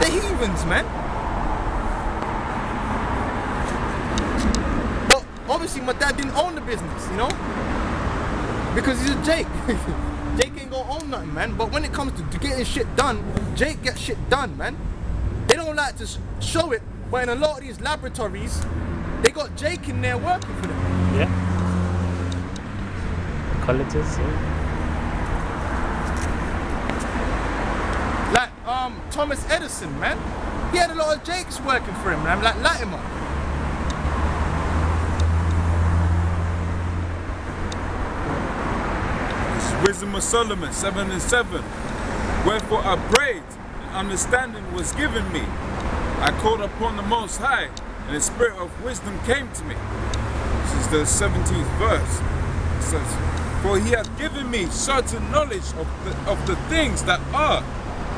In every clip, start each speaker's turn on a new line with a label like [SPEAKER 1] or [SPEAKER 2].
[SPEAKER 1] They're heathens, man. But obviously my dad didn't own the business, you know? Because he's a Jake. Jake ain't gonna own nothing, man. But when it comes to getting shit done, Jake gets shit done, man. They don't like to show it, but in a lot of these laboratories, they got Jake in there working for them.
[SPEAKER 2] Yeah. Colleges, yeah.
[SPEAKER 1] Like Thomas Edison, man. He had a lot of Jakes working for him, man. Like Latimer.
[SPEAKER 3] Wisdom of Solomon 7 and 7. Wherefore I prayed, and understanding was given me. I called upon the Most High, and the spirit of wisdom came to me. This is the 17th verse. It says, for he hath given me certain knowledge of the things that are,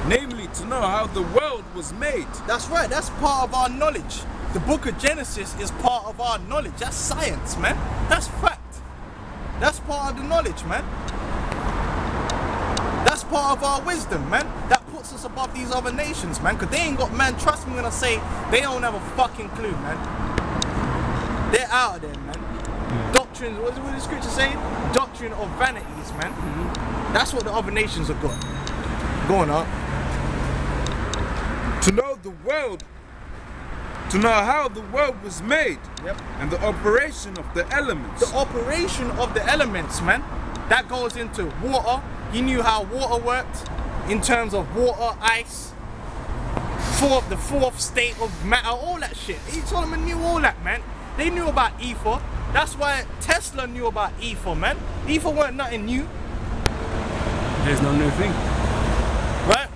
[SPEAKER 3] namely to know how the world was made.
[SPEAKER 1] That's right, that's part of our knowledge. The book of Genesis is part of our knowledge. That's science, man. That's fact. That's part of the knowledge, man. That's part of our wisdom, man. That puts us above these other nations, man. Because they ain't got, man, trust me when I say, they don't have a fucking clue, man. They're out of there, man. Doctrines, what does the scripture say? Doctrine of vanities, man. That's what the other nations have got. Go on up.
[SPEAKER 3] To know the world, to know how the world was made,
[SPEAKER 1] yep.
[SPEAKER 3] And the operation of the elements.
[SPEAKER 1] The operation of the elements, man. That goes into water. He knew how water worked in terms of water, ice, the fourth state of matter, all that shit. Solomon knew all that, man. They knew about ether. That's why Tesla knew about ether, man. Ether weren't nothing new.
[SPEAKER 4] There's no new thing.
[SPEAKER 1] Right?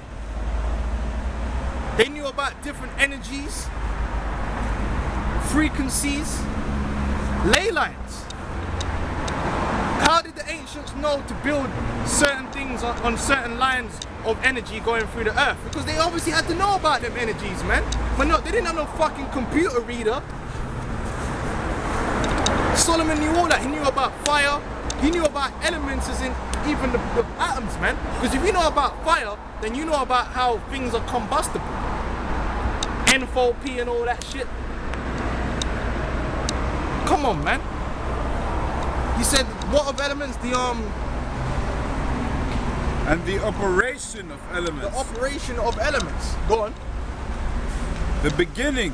[SPEAKER 1] They knew about different energies, frequencies, ley lines. How did the ancients know to build certain things on certain lines of energy going through the earth? Because they obviously had to know about them energies, man. But no, they didn't have no fucking computer reader. Solomon knew all that. He knew about fire. He knew about elements as in even the atoms, man. Because if you know about fire, then you know about how things are combustible. Enthalpy and all that shit. Come on, man. He said, what of elements?
[SPEAKER 3] And the operation of elements.
[SPEAKER 1] The operation of elements. Go on.
[SPEAKER 3] The beginning,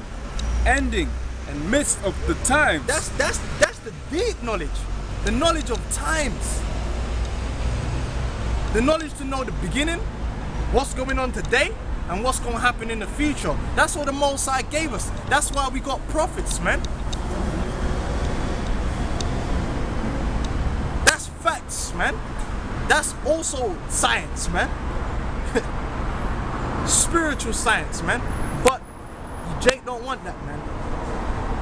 [SPEAKER 3] ending, and midst of the times.
[SPEAKER 1] That's the deep knowledge. The knowledge of times. The knowledge to know the beginning, what's going on today, and what's going to happen in the future. That's what the Most High gave us. That's why we got prophets, man. That's facts, man. That's also science, man. Spiritual science, man. But Jake don't want that, man.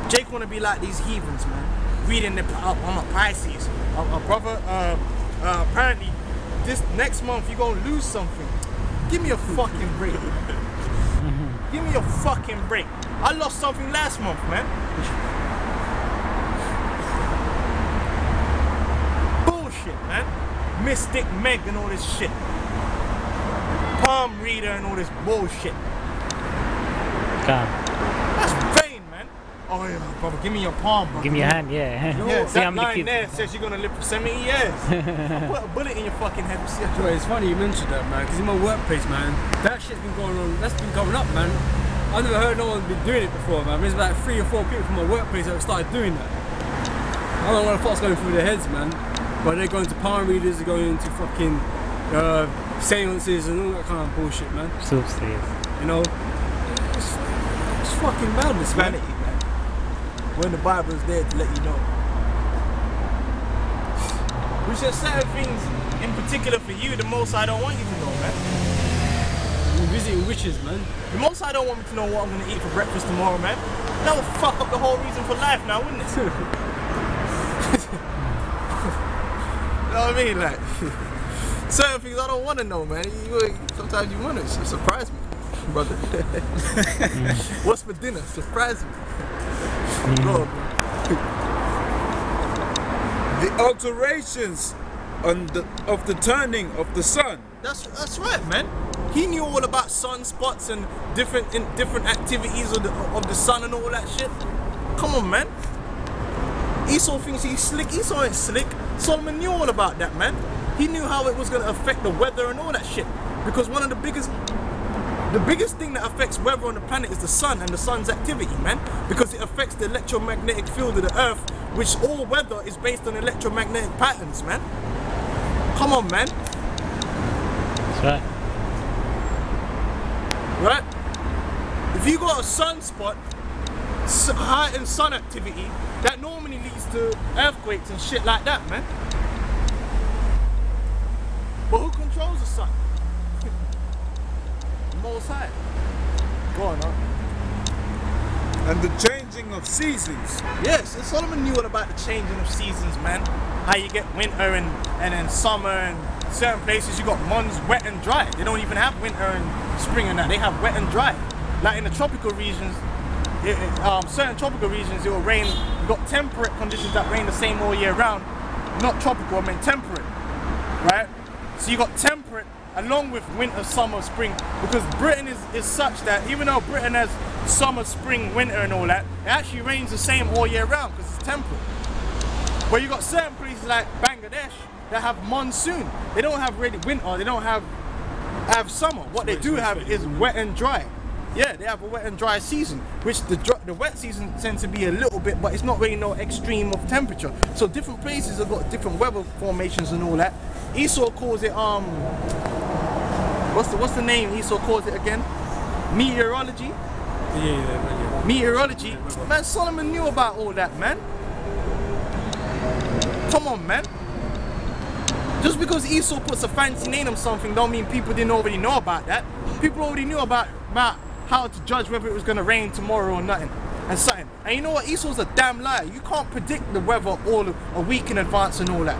[SPEAKER 1] Jake want to be like these heathens, man. Reading the, I'm a Pisces. Brother, apparently this next month you're going to lose something. Give me a fucking break. Give me a fucking break. I lost something last month, man. Bullshit, man. Mystic Meg and all this shit. Palm reader and all this bullshit. That's vain, man. Oh yeah, brother, give me your palm, bro.
[SPEAKER 2] Give me your hand, yeah.
[SPEAKER 1] Yeah, that line there says you're gonna live for 70 years. I'll put a bullet in your fucking head.
[SPEAKER 4] Joe, it's funny you mentioned that, man, because in my workplace, man, that shit's been going on, that's been going up, man. I've never heard no one been doing it before, man. There's about 3 or 4 people from my workplace that have started doing that. I don't know what the fuck's going through their heads, man. But they're going to palm readers, they're going into fucking seances and all that kind of bullshit, man. You know? It's fucking madness, man.
[SPEAKER 1] Vanity, man. When the Bible is there to let you know. Which are certain things in particular for you, the most I don't want you to know, man.
[SPEAKER 4] You're visiting witches, man.
[SPEAKER 1] The most I don't want me to know what I'm going to eat for breakfast tomorrow, man. That would fuck up the whole reason for life now, wouldn't it? You know what I mean? Like, certain things I don't want to know, man. Sometimes you want to surprise me, brother. What's for dinner? Surprise me. Go on, bro.
[SPEAKER 3] The alterations of the turning of the sun.
[SPEAKER 1] That's right, man. He knew all about sunspots and different activities of the sun and all that shit. Come on, man. Esau thinks he's slick. Esau ain't slick. Solomon knew all about that, man. He knew how it was going to affect the weather and all that shit. Because one of the biggest thing that affects weather on the planet is the sun and the sun's activity, man. Because it affects the electromagnetic field of the earth, which all weather is based on electromagnetic patterns, man. Come on, man.
[SPEAKER 2] That's right.
[SPEAKER 1] Right? If you got a sunspot, heightened sun activity, that normally leads to earthquakes and shit like that, man. But who controls the sun? Most High. Go on, huh?
[SPEAKER 3] And the changing of seasons.
[SPEAKER 1] Yes, and Solomon knew all about the changing of seasons, man. How you get winter and then summer, and certain places you got months wet and dry. They don't even have winter and spring and that. They have wet and dry. Like in the tropical regions, certain tropical regions, it will rain. You got temperate conditions that rain the same all year round. Not tropical, I mean temperate, right? So you got temperate along with winter, summer, spring, because Britain is such that even though Britain has summer, spring, winter and all that, it actually rains the same all year round because it's temperate. But you got certain places like Bangladesh that have monsoon. They don't have really winter, they don't have summer. What they do have is wet and dry. Yeah, they have a wet and dry season, which the wet season tends to be a little bit, but it's not really no extreme of temperature. So different places have got different weather formations and all that. Esau calls it what's the name Esau calls it again? Meteorology.
[SPEAKER 4] Yeah.
[SPEAKER 1] Meteorology. Man, Solomon knew about all that, man. Come on, man. Just because Esau puts a fancy name on something don't mean people didn't already know about that. People already knew about how to judge whether it was going to rain tomorrow or nothing and something. And you know what? Esau's a damn liar. You can't predict the weather a week in advance and all that.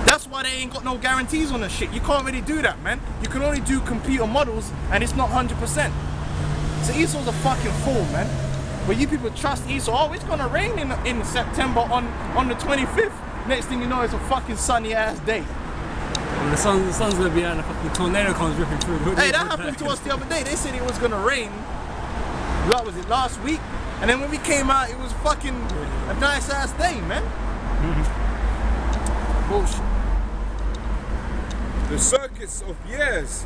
[SPEAKER 1] That's why they ain't got no guarantees on the shit. You can't really do that, man. You can only do computer models and it's not 100%. So Esau's a fucking fool, man. But you people trust Esau. Oh, it's gonna rain in September on the 25th. Next thing you know, it's a fucking sunny ass day.
[SPEAKER 4] Well, the sun's gonna be out and a fucking tornado comes ripping through.
[SPEAKER 1] Hey, that happened to us the other day. They said it was gonna rain. What was it, last week? And then when we came out, it was fucking a nice ass day, man. Bullshit.
[SPEAKER 3] The circuits of years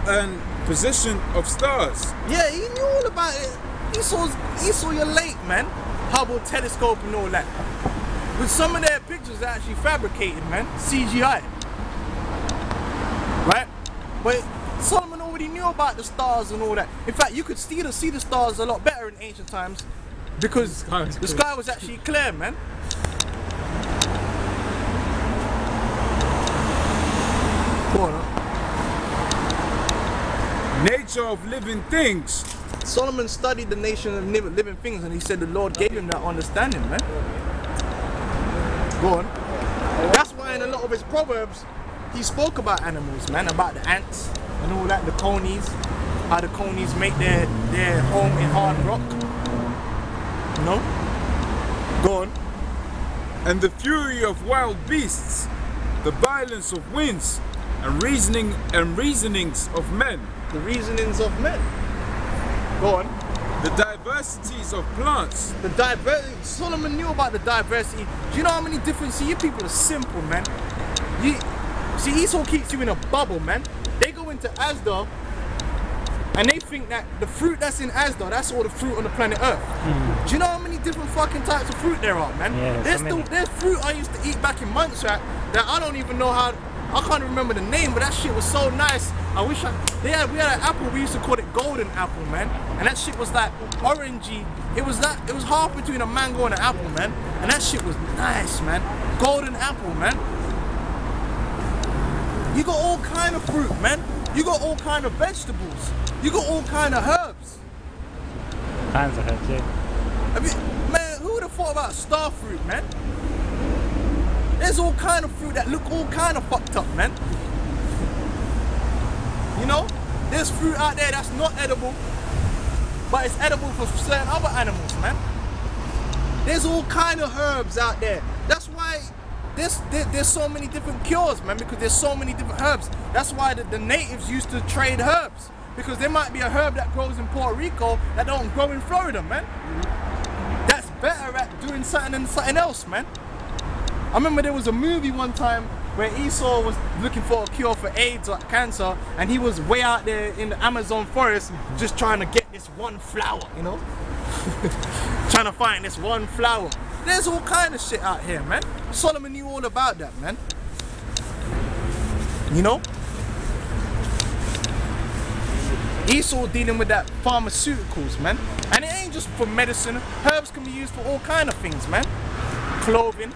[SPEAKER 3] and position of stars.
[SPEAKER 1] Yeah, he knew all about it. Esau, you're late, man. Hubble telescope and all that. But some of their pictures are actually fabricated, man. CGI. Right? But Solomon already knew about the stars and all that. In fact, you could see the stars a lot better in ancient times because the sky was actually clear, man.
[SPEAKER 3] Nature of living things.
[SPEAKER 1] Solomon studied the nation of living things and he said the Lord gave him that understanding, man. Go on. That's why in a lot of his proverbs he spoke about animals, man, about the ants and all that, the conies, how the conies make their home in hard rock. You know? Go on.
[SPEAKER 3] And the fury of wild beasts, the violence of winds, and reasonings of men.
[SPEAKER 1] The reasonings of men. Go on.
[SPEAKER 3] The diversities of plants.
[SPEAKER 1] Solomon knew about the diversity. Do you know how many different? See, you people are simple, man. See, Esau keeps you in a bubble, man. They go into Asda and they think that the fruit that's in Asda, that's all the fruit on the planet Earth. Do you know how many different fucking types of fruit there are, man?
[SPEAKER 2] Yeah,
[SPEAKER 1] there's fruit I used to eat back in Montserrat that I don't even know how. I can't remember the name, but that shit was so nice. I wish we had an apple. We used to call it golden apple, man. And that shit was like orangey. It was half between a mango and an apple, man. And that shit was nice, man. Golden apple, man. You got all kind of fruit, man. You got all kind of vegetables. You got all kind of herbs.
[SPEAKER 2] Kinds of herbs, yeah.
[SPEAKER 1] Man, who would have thought about star fruit, man? There's all kind of fruit that look all kind of fucked up, man. You know? There's fruit out there that's not edible, but it's edible for certain other animals, man. There's all kind of herbs out there. That's why there's so many different cures, man, because there's so many different herbs. That's why the natives used to trade herbs, because there might be a herb that grows in Puerto Rico that don't grow in Florida, man. That's better at doing something than something else, man. I remember there was a movie one time where Esau was looking for a cure for AIDS or cancer, and he was way out there in the Amazon forest just trying to get this one flower, you know? Trying to find this one flower. There's all kind of shit out here, man. Solomon knew all about that, man. You know? Esau dealing with that pharmaceuticals, man. And it ain't just for medicine. Herbs can be used for all kind of things, man. Clothing,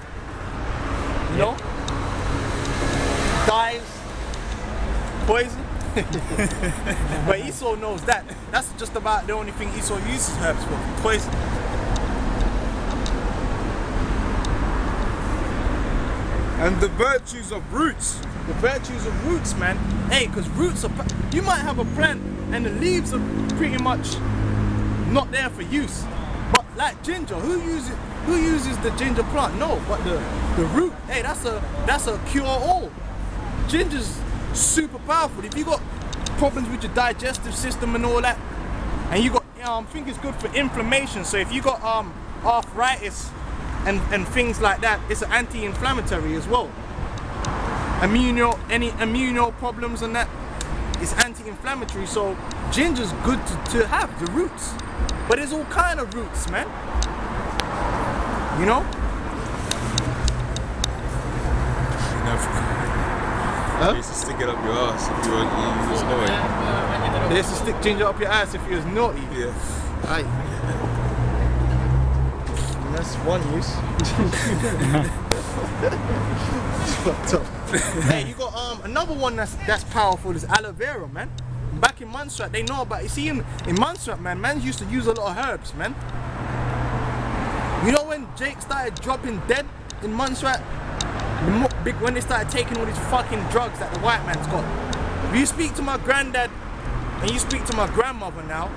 [SPEAKER 1] you know? Dyes, poison. But Esau knows that. That's just about the only thing Esau uses herbs for. Poison.
[SPEAKER 3] And the virtues of roots.
[SPEAKER 1] The virtues of roots, man. Hey, because roots are... You might have a plant and the leaves are pretty much not there for use. But like ginger, who uses the ginger plant? No, but the root, hey, that's a cure-all. Ginger's super powerful. If you got problems with your digestive system and all that, and you got, I think it's good for inflammation. So if you got arthritis and things like that, it's an anti-inflammatory as well. Any immuno problems and that, it's anti-inflammatory. So ginger's good to have, the roots. But there's all kind of roots, man. You know?
[SPEAKER 3] Huh? You used to stick it up your ass if you was naughty.
[SPEAKER 1] They used to stick ginger up your ass if you was naughty.
[SPEAKER 3] Yeah.
[SPEAKER 1] Aye. That's one use. Hey, you got another one that's powerful is aloe vera, man. Back in Montserrat, they know about it. You see, in Montserrat, man used to use a lot of herbs, man. You know when Jake started dropping dead in Montserrat? When they started taking all these fucking drugs that the white man's got. If you speak to my granddad and you speak to my grandmother now,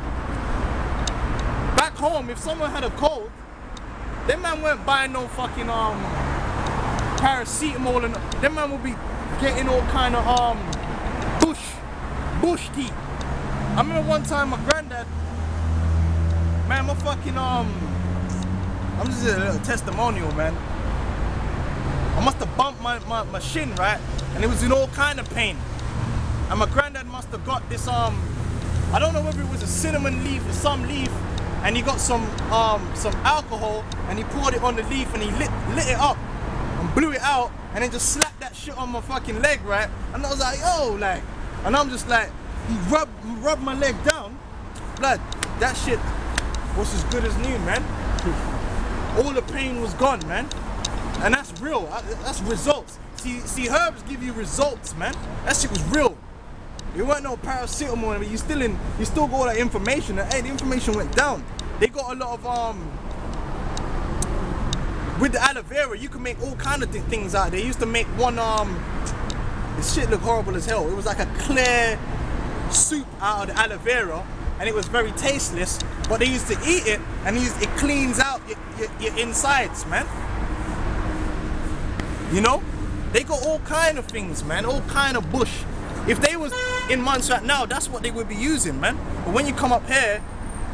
[SPEAKER 1] back home, if someone had a cold, them man weren't buying no fucking paracetamol, and them man would be getting all kind of bush tea. I remember one time my granddad, man, my fucking I'm just a little testimonial, man. I must have bumped my shin, right? And it was in all kind of pain. And my granddad must have got this I don't know whether it was a cinnamon leaf or some leaf, and he got some alcohol and he poured it on the leaf and he lit it up and blew it out and then just slapped that shit on my fucking leg, right? And I was like, yo, like, and I'm just like, he rubbed my leg down. Blood, that shit was as good as new, man. All the pain was gone, man. And that's real, that's results. See, herbs give you results, man. That shit was real. It weren't no paracetamol, but you still got all that information. And, hey, the information went down. They got a lot of with the aloe vera, you can make all kind of things out. They used to make one this shit looked horrible as hell. It was like a clear soup out of the aloe vera, and it was very tasteless. But they used to eat it, and it cleans out your insides, man. You know, they got all kind of things, man. All kind of bush. If they was in Montserrat now, that's what they would be using, man. But when you come up here,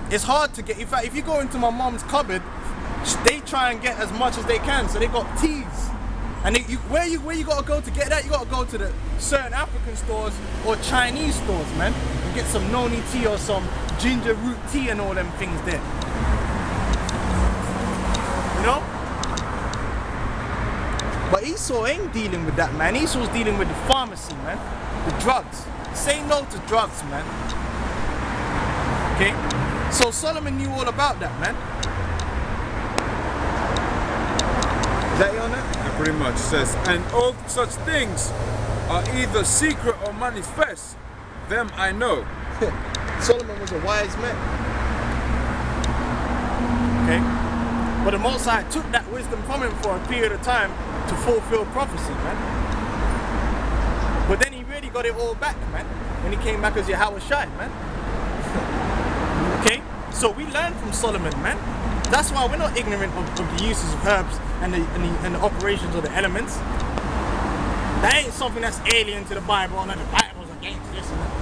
[SPEAKER 1] it's hard to get. In fact, if you go into my mom's cupboard, they try and get as much as they can. So they got teas, and where you gotta go to get that? You gotta go to the certain African stores or Chinese stores, man. You get some noni tea or some ginger root tea and all them things there. You know. But Esau ain't dealing with that, man. Esau's dealing with the pharmacy, man. The drugs. Say no to drugs, man. Okay? So Solomon knew all about that, man. Is that you on that?
[SPEAKER 3] It pretty much says, and all such things are either secret or manifest. Them I know.
[SPEAKER 1] Solomon was a wise man. Okay? But the Most High took that wisdom from him for a period of time to fulfill prophecy, man. But then he really got it all back, man, when he came back as Yahweh Shai, man. Okay? So we learn from Solomon, man. That's why we're not ignorant of the uses of herbs and the operations of the elements. That ain't something that's alien to the Bible, and the Bible's against this and that.